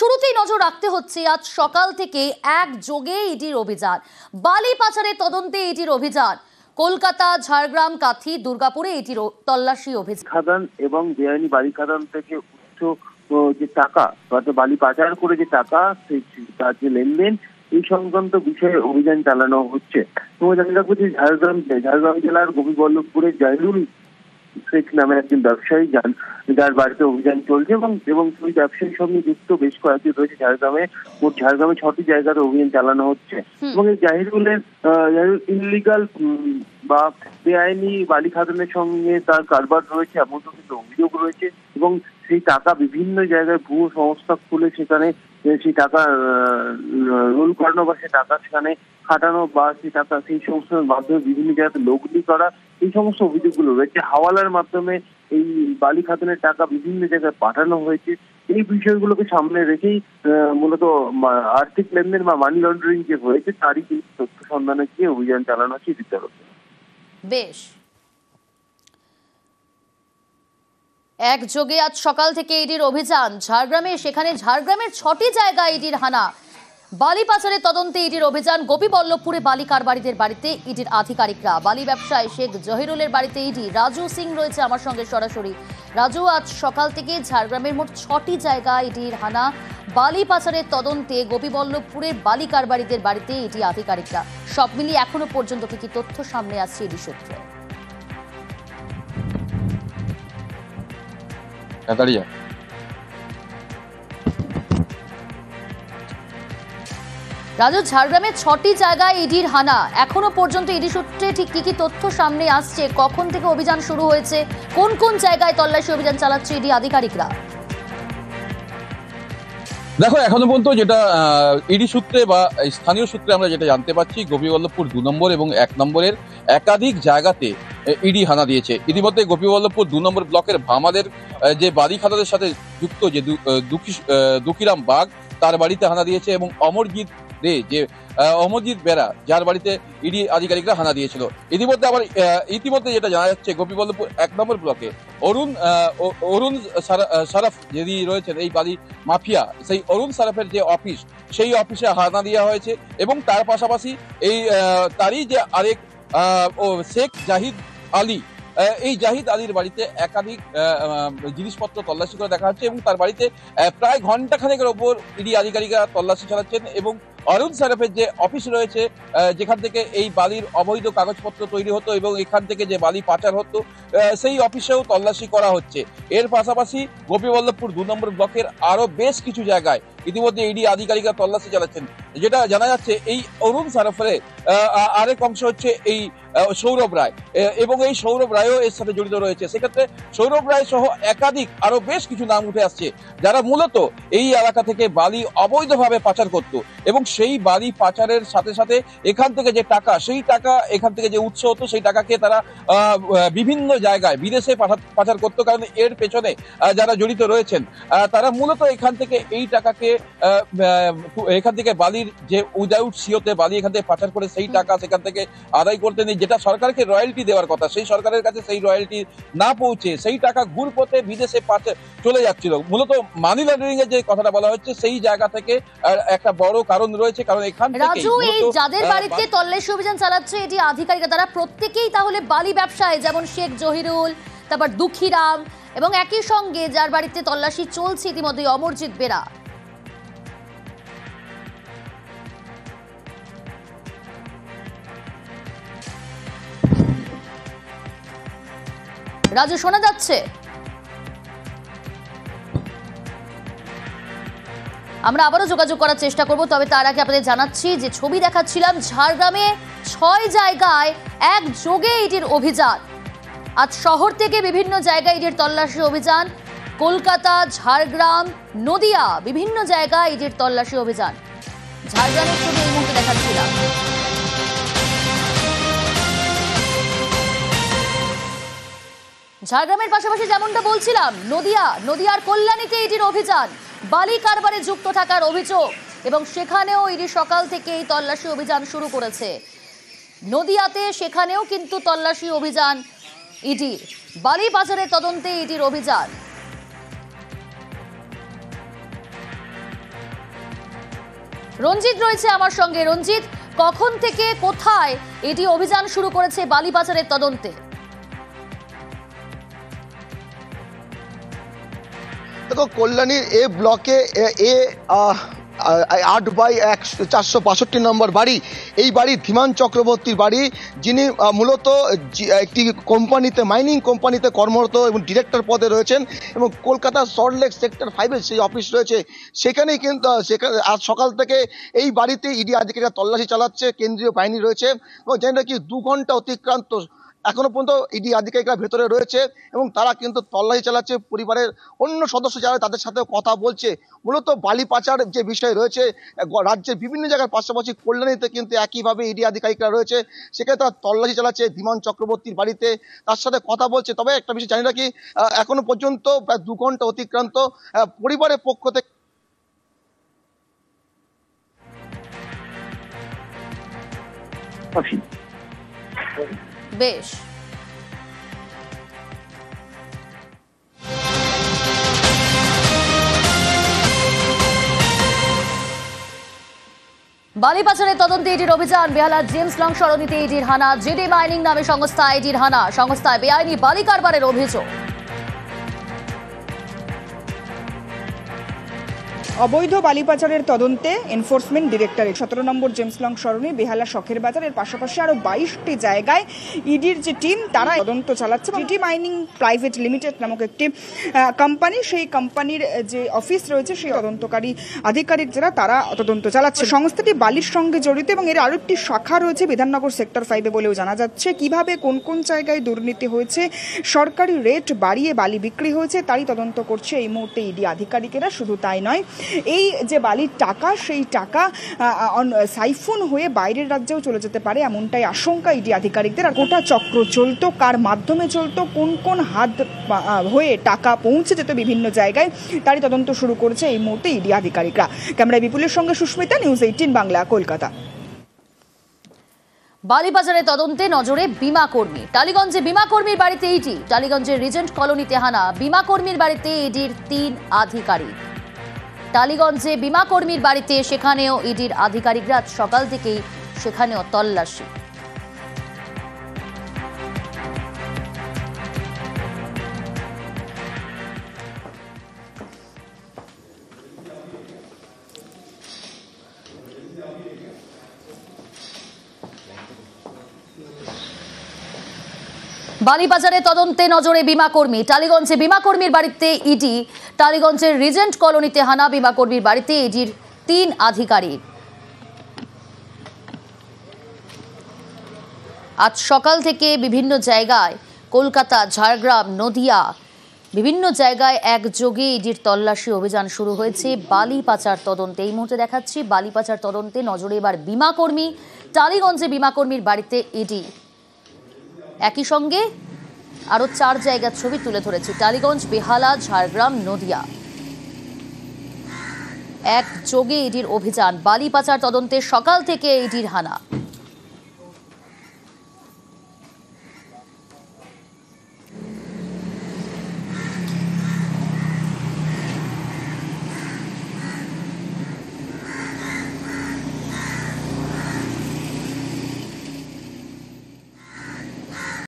শুরুতেই নজর রাখতে হচ্ছে আজ সকাল থেকে একযোগে ইডির অভিযান, বালি পাচারের তদন্তে ইডির অভিযান। কলকাতা, ঝাড়গ্রাম, কাথি, দুর্গাপুরে ইডির তল্লাশি অভিযান। খাদান এবং বেআইনি বালি খাদান থেকে উচ্চ যে টাকা বালি পাচার করে যে টাকা তার যে লেনদেন এই সংক্রান্ত বিষয়ে অভিযান চালানো হচ্ছে। তোমরা জানি রাখবো যে ঝাড়গ্রাম জেলার গোপীবল্লভপুরে জাহিরুল শেখ নামে একজন ব্যবসায়ী যার বাড়িতে অভিযান চলছে এবং সেই ব্যবসায়ীর সঙ্গে যুক্ত বেশ কয়েকজন রয়েছে ঝাড়গ্রামে। ঝাড়গ্রামে 6টি জায়গাতে অভিযান চালানো হচ্ছে এবং এই জাহিরুলের ইনলিগাল বা বেআইনি বালি খাদানের সঙ্গে তার কারবার রয়েছে এমন কিন্তু অভিযোগ রয়েছে এবং সেই টাকা বিভিন্ন জায়গায় ভুয়ো সংস্থা খুলে সেখানে সেই টাকা রোল করানো বা সে টাকা সেখানে খাটানো বা সেই সংস্থার মাধ্যমে বিভিন্ন জায়গাতে লগ্নি করা, এই সমস্ত অভিযোগগুলো রয়েছে। হাওয়ালার মাধ্যমে এই বালি খাদানের টাকা বিভিন্ন জায়গায় পাঠানো হয়েছে। এই বিষয়গুলোকে সামনে রেখেই মূলত আর্থিক লেনদেন বা মানি লন্ডারিং যে হয়েছে তারই কিন্তু তথ্য সন্ধানে গিয়ে অভিযান চালানো হচ্ছে বিদ্যালয়। বেশ, একযোগে আজ সকাল থেকে ইডির অভিযান ঝাড়গ্রামে, সেখানে ঝাড়গ্রামের 6টি জায়গায় ইডির হানা। বালি পাচারের তদন্তে ইডির অভিযান। গোপীবল্লভপুরে বালি কারবারিদের বাড়িতে ইডির আধিকারিকরা। বালি ব্যবসায়ী শেখ জহিরুলের বাড়িতে ইডি। রাজু সিং রয়েছে আমার সঙ্গে সরাসরি। রাজু, আজ সকাল থেকে ঝাড়গ্রামের মোট 6টি জায়গায় ইডির হানা। বালি পাচারের তদন্তে গোপীবল্লভপুরের বালি কারবারিদের বাড়িতে ইডি আধিকারিকরা। সব মিলিয়ে এখনো পর্যন্ত কি তথ্য সামনে আসছে ইডি সূত্রে? রাজু, ঝাড়গ্রামের 6টি জায়গায় ইডির হানা, এখনো পর্যন্ত ইডি সূত্রে ঠিক কি তথ্য সামনে আসছে? কখন থেকে অভিযান শুরু হয়েছে? কোন কোন জায়গায় তল্লাশি অভিযান চালাচ্ছে ইডি আধিকারিকরা? দেখো, এখনো পর্যন্ত যেটা ইডি সূত্রে বা স্থানীয় সূত্রে আমরা যেটা জানতে পারছি, গোপীবল্লভপুর 2 নম্বর এবং 1 নম্বরের একাধিক জায়গাতে ইডি হানা দিয়েছে। ইতিমধ্যে গোপীবল্লভপুর 2 নম্বর ব্লকের ভামাদের যে বালি খাদানের সাথে যুক্ত যে দুঃখীরাম বাগ, তার বাড়িতে হানা দিয়েছে এবং অমরজিৎ বেরা, যার বাড়িতে ইডি আধিকারিকরা হানা দিয়েছিল। ইতিমধ্যে যেটা জানা যাচ্ছে, গোপীবল্লভপুর 1 নম্বর ব্লকে অরুণ সারাফ যিনি রয়েছেন এই বালি মাফিয়া, সেই অরুণ সারাফের যে অফিস, সেই অফিসে হানা দেওয়া হয়েছে এবং তার পাশাপাশি তারই যে আরেক শেখ জাহিদ আলী, এই জাহিদ আলীর বাড়িতে একাধিক জিনিসপত্র তল্লাশি করে দেখা হচ্ছে এবং তার বাড়িতে প্রায় ঘন্টাখানেকের ওপর ইডি আধিকারিকরা তল্লাশি চালাচ্ছেন এবং অরুণ সারাফের যে অফিস রয়েছে, যেখান থেকে এই বালির অবৈধ কাগজপত্র তৈরি হতো এবং এখান থেকে যে বালি পাচার হতো, সেই অফিসেও তল্লাশি করা হচ্ছে। এর পাশাপাশি গোপীবল্লভপুর 2 নম্বর ব্লকের আরো বেশ কিছু জায়গায় ইতিমধ্যে ইডি আধিকারিকরা তল্লাশি চালাচ্ছেন। যেটা জানা যাচ্ছে, এই অরুণ সারাফের আরেক অংশ হচ্ছে এই সৌরভ রায় এবং এই সৌরভ রায়ও এর সাথে জড়িত রয়েছে। সেক্ষেত্রে সৌরভ রায় সহ একাধিক আরো বেশ কিছু নাম উঠে আসছে, যারা মূলত এই এলাকা থেকে বালি অবৈধভাবে পাচার করত এবং সেই বালি পাচারের সাথে সাথে এখান থেকে যে টাকা, সেই টাকা এখান থেকে যে উৎস হতো, সেই টাকাকে তারা বিভিন্ন জায়গায় বিদেশে পাচার করত। কারণ এর পেছনে যারা জড়িত রয়েছেন তারা মূলত এখান থেকে এই টাকাকে এখান থেকে বালির যে উইদাউট সিওতে বালি এখান থেকে পাচার করে সেই টাকা সেখান থেকে আদায় করতে নেই, যেটা সরকারকে রয়্যালটি দেওয়ার কথা, সেই সরকারের কাছে সেই রয়্যালটি না পৌঁছে সেই টাকা ঘুরপথে বিদেশে চলে যাচ্ছিল। মূলত মানি লন্ডারিং এর যে কথাটা বলা হচ্ছে, সেই জায়গা থেকে একটা বড় কারণ রয়েছে। কারণ এখান থেকে রাজু, এই যাদের বাড়িতে তল্লাশি অভিযান চালাচ্ছে এটি আধিকারিকরা, তারা প্রত্যেকেই তাহলে বালি ব্যবসায়ী, যেমন শেখ জহিরুল, তারপর দুঃখীরাম এবং একই সঙ্গে যার বাড়িতে তল্লাশি চলছে ইতিমধ্যে অমরজিৎ বেরা। রাজু, শোনা যাচ্ছে? আমরা আবারও যোগাযোগ করার চেষ্টা করব, তবে তার আগে আপনাদের জানাচ্ছি যে ছবি দেখাচ্ছিলাম, ঝাড়গ্রামে 6 জায়গায় একযোগে ইডির অভিযান। আজ শহর থেকে বিভিন্ন জায়গায় ইডির তল্লাশি অভিযান। কলকাতা, ঝাড়গ্রাম, নদিয়া, বিভিন্ন জায়গায় ইডির তল্লাশি অভিযান। ঝাড়গ্রামের ছবি এই মুহূর্তে দেখাচ্ছিলাম। ঝাড়গ্রামের পাশাপাশি যেমনটা বলছিলাম, নদিয়ার কল্যাণীতে ইডির অভিযান। বালি কারবারে যুক্ত থাকার অভিযোগ এবং সেখানেও ইডি সকাল থেকেই তল্লাশি অভিযান শুরু করেছে। নদিয়াতে সেখানেও কিন্তু তল্লাশি অভিযান ইডির। বালি পাচারের তদন্তে ইডির অভিযান। রঞ্জিত রয়েছে আমার সঙ্গে। রঞ্জিত, কখন থেকে কোথায় এটি অভিযান শুরু করেছে বালি পাচারের তদন্তে? দেখো, কল্যাণীর এ ব্লকে 8/462 নম্বর বাড়ি, এই বাড়ি ধীমান চক্রবর্তীর বাড়ি, যিনি মূলত একটি কোম্পানিতে, মাইনিং কোম্পানিতে কর্মরত এবং ডিরেক্টর পদে রয়েছেন, এবং কলকাতার সল্টলেক সেক্টর 5-এর সেই অফিস রয়েছে, সেখানেই কিন্তু সেখানে আজ সকাল থেকে এই বাড়িতে ইডি আধিকারিকরা তল্লাশি চালাচ্ছে। কেন্দ্রীয় বাহিনী রয়েছে এবং জানি নাকি 2 ঘন্টা অতিক্রান্ত এখনো পর্যন্ত ইডি আধিকারিকরা ভেতরে রয়েছে এবং তারা কিন্তু তল্লাশি চালাচ্ছে। পরিবারের অন্য সদস্য যারা তাদের সাথেও কথা বলছে। মূলত বালি পাচার যে বিষয় রয়েছে রাজ্যের বিভিন্ন জায়গার পাশাপাশি কল্যাণীতে কিন্তু একইভাবে ইডি আধিকারিকরা রয়েছে, সেখানে তারা তল্লাশি চালাচ্ছে ধীমান চক্রবর্তীর বাড়িতে, তার সাথে কথা বলছে। তবে একটা বিষয় জানি নাকি এখনো পর্যন্ত প্রায় 2 ঘন্টা অতিক্রান্ত, পরিবারের পক্ষ থেকে বেশ। বালি পাচারের তদন্তে ইডির অভিযান। বেহালার জেমস লং সরণিতে ইডির হানা। জেডি মাইনিং নামে সংস্থা ইডির হানা। সংস্থায় বেআইনি বালি কারবারের অভিযোগ। অবৈধ বালি পাচারের তদন্তে এনফোর্সমেন্ট ডিরেক্টরেট 17 নম্বর জেমস লং সরণি, বেহালা শখের বাজারের পাশাপাশি আরো 22টি জায়গায় ইডির যে টিম তারা তদন্ত চালাচ্ছে। জিটি মাইনিং প্রাইভেট লিমিটেড নামক একটি কোম্পানি, সেই কোম্পানির যে অফিস রয়েছে সেই তদন্তকারী আধিকারিক যারা তারা তদন্ত চালাচ্ছে। সংস্থাটি বালির সঙ্গে জড়িত এবং এর আরো একটি শাখা রয়েছে বিধাননগর সেক্টর 5-এ বলেও জানা যাচ্ছে। কিভাবে কোন কোন জায়গায় দুর্নীতি হয়েছে, সরকারি রেট বাড়িয়ে বালি বিক্রি হয়েছে, তারই তদন্ত করছে এই মুহূর্তে ইডি আধিকারিকেরা। শুধু তাই নয়, এই যে বালির টাকা, সেই টাকা সাইফুন হয়ে বাইরের রাজ্যেও চলে যেতে পারে এমনটাই আশঙ্কা ইডি আধিকারিকদের। আর গোটা চক্র চলতো, কার মাধ্যমে চলতো, কোন কোন হাত হয়ে টাকা পৌঁছে যেত বিভিন্ন জায়গায়, তারই তদন্ত শুরু করেছে এই মুহূর্তে ইডি আধিকারিকরা। ক্যামেরায় বিপুলের সঙ্গে সুস্মিতা, নিউজ 18 বাংলা, কলকাতা। বালি পাচারের তদন্তে নজরে বিমা কর্মী। টালিগঞ্জে বিমা কর্মীর বাড়িতে ইডি। টালিগঞ্জের রিজেন্ট কলোনিতে হানা। বিমা কর্মীর বাড়িতে ইডির 3 আধিকারিক। টালিগঞ্জে বিমা কর্মীর বাড়িতে, সেখানেও ইডির আধিকারিকরা সকাল থেকেই সেখানেও তল্লাশি। বালি পাচারের তদন্তে নজরে বিমা কর্মী। টালিগঞ্জে বিমা কর্মীর বাড়িতে ইডি। টালিগঞ্জের রিজেন্ট কলোনিতে হানা। বিমা কর্মীর বাড়িতে ইডির 3 আধিকারিক। আজ সকাল থেকে বিভিন্ন জায়গায়, কলকাতা, ঝাড়গ্রাম, নদিয়া, বিভিন্ন জায়গায় একযোগে ইডির তল্লাশি অভিযান শুরু হয়েছে বালি পাচার তদন্তে। এই মুহূর্তে দেখাচ্ছি বালি পাচার তদন্তে নজরে এবার বিমা কর্মী। টালিগঞ্জে বিমা কর্মীর বাড়িতে ইডি। একই সঙ্গে আরো 4 জায়গার ছবি তুলে ধরেছি। টালিগঞ্জ, বেহালা, ঝাড়গ্রাম, নদিয়া, একযোগে ইডির অভিযান। বালি পাচার তদন্তে সকাল থেকে ইডির হানা।